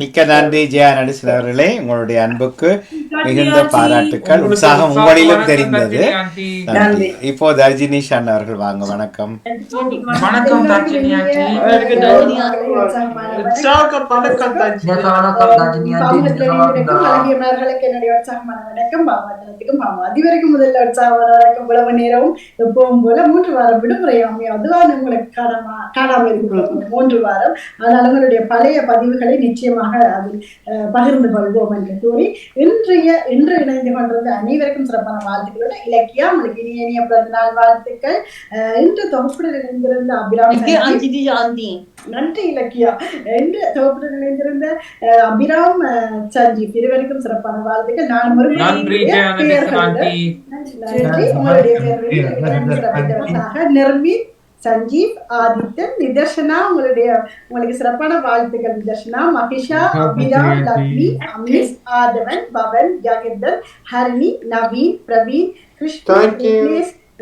மிக்க நன்றி ஜெயா நடிசன் அவர்களே, உங்களுடைய அன்புக்கு மிகுந்த பாராட்டுக்கள். உற்சாகம் உங்களிலும் தெரிந்தது. நன்றி. இப்போ தர்ஜினிஷ் அண்ணா அவர்கள் வாங்க. வணக்கம். வணக்கம் தர்ஜினி ஆண்டி. அதுவரைக்கும் முதல்ல உற்சாகம் உழவு நேரமும் எப்பவும் போல 3 வாரம் விடுமுறையாமே அதுதான் உங்களுக்கு காணாமல் இருக்கிறோம் 3 வாரம். அதனால உங்களுடைய பழைய பதிவுகளை நிச்சயமாக அதில் பகிர்ந்து கொள்வோம் என்று கூறி இன்று இணைந்து கொண்டிருந்த அனைவருக்கும் சிறப்பான வாழ்த்துக்களோட இலக்கியா உங்களுக்கு இனிய பிறந்த நாள் வாழ்த்துக்கள். இன்று தொகுப்புடன் இணைந்திருந்த அபிராம், நன்றி இலக்கியா. இன்று தொகுப்புடன் இணைந்திருந்த அபிராம் சஞ்சீவ் இருவருக்கும் சிறப்பான வாழ்த்துக்கள். நான் உங்களுடைய நிர்மீத், சஞ்சீவ், ஆதித்தன், நிதர்ஷனா உங்களுக்கு சிறப்பான வாழ்த்துக்கள். நிதர்ஷனா, மகிஷா, அபிராம், லக்ஷ்மி, அமிஷ், ஆதவன், பவன், ஜாகிர்தன், ஹரிணி, நவீன், பிரவீன், கிருஷ்ணா,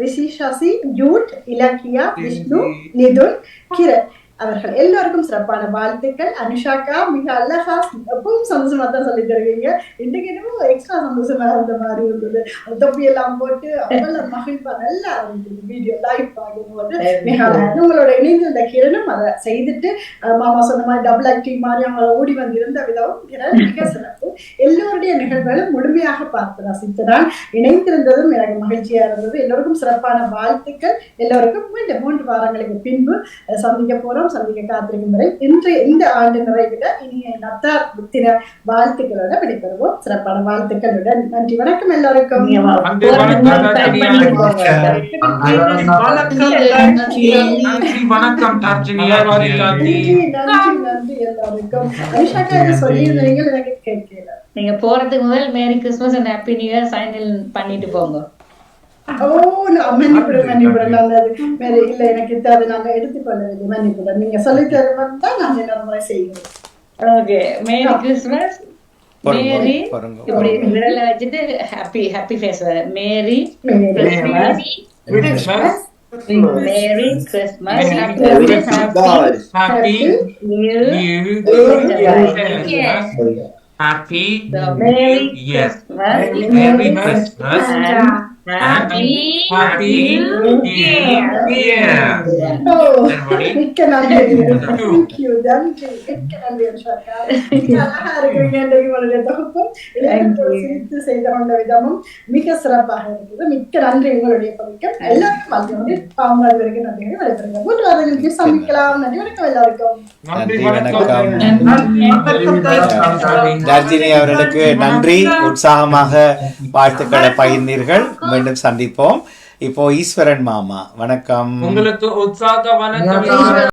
ரிஷி, சசி, ஜூட், இலக்கியா, விஷ்ணு, நிதுன், கிரண் அவர்கள் எல்லோருக்கும் சிறப்பான வாழ்த்துக்கள். அனுஷாக்கா மிக அழகா எப்பவும் சந்தோஷமா தான் சொல்லி தருவீங்க. இன்றைக்கு என்னமோ எக்ஸ்ட்ரா சந்தோஷமா இருந்த மாதிரி இருந்தது. தொப்பியெல்லாம் போட்டு அவ்வளவு மகிழ்வா நல்லா இருந்தது. வீடியோ லைவ் பார்க்கும்போது மிக அழகாக உங்களோட இணைந்து இந்த கிரணும் அதை செய்துட்டு மாமா சொன்ன மாதிரி டபுள் ஆக்டிவ் மாதிரி அவங்கள ஓடி வந்திருந்த விதமும் கிரண் மிக சிறப்பு. எல்லோருடைய நிகழ்வுகளும் முழுமையாக பார்த்து ரசித்து நான் இணைந்திருந்ததும் எனக்கு மகிழ்ச்சியா இருந்தது. எல்லோருக்கும் சிறப்பான வாழ்த்துக்கள். எல்லோருக்கும் இந்த 3 வாரங்களுக்கு பின்பு சந்திக்க போறோம். சந்திக்க காத்திருக்கும் வரை இன்றைய இந்த ஆண்டு நிறைவிட இனிய நத்தார் தின வாழ்த்துக்களோட விடைபெறுவோம். சிறப்பான வாழ்த்துக்களுடன் நன்றி. வணக்கம் எல்லோருக்கும். வணக்கம் நன்றி எல்லாருக்கும். அனுஷாக்கா சொல்லியிருந்தீங்க எனக்கு கேட்கல. நீங்க போறதுக்கு முதல் merry Christmas and happy New Year sign in பண்ணிட்டு போங்க. மன்னிப்புடன் இல்ல எனக்கு அதை நாங்க எடுத்துக்கொள்ளவில்லை. மன்னிப்புடன் நீங்க சொல்லி தருவது தான் நாங்க இன்னொரு முறை செய்கிறோம். Okay, merry Christmas. மேரி இப்படி விரல வச்சுட்டு happy happy face merry Christmas. Merry Christmas, Happy New Year. Happy Merry Yes. Christmas. Merry Christmas. Happy New Year. மிக்க நன்றி. Thank you. நன்றி. மிக்க நன்றி அனுஷாக்கா. அழகா இருக்கிறீங்க. உங்களுடைய தொகுப்பும் சிரித்து செய்து கொண்ட விதமும் மிக சிறப்பாக இருக்குது. மிக்க நன்றி உங்களுடைய பணிக்கும். எல்லாருக்கும் வாழ்க்கை பாவங்கள் வரைக்கும் நன்றிகளை வளர்த்துருங்க. 3 வாரங்களுக்கு சந்திக்கலாம். நன்றி. வணக்கம் எல்லாருக்கும். நன்றி. வணக்கம் தர்ஜினி அவர்களுக்கு நன்றி. உற்சாகமாக வாழ்த்துக்களை பகிர்ந்தீர்கள். மீண்டும் சந்திப்போம். இப்போ ஈஸ்வரன் மாமா வணக்கம். உங்களுக்கு உற்சாக வணக்கம்.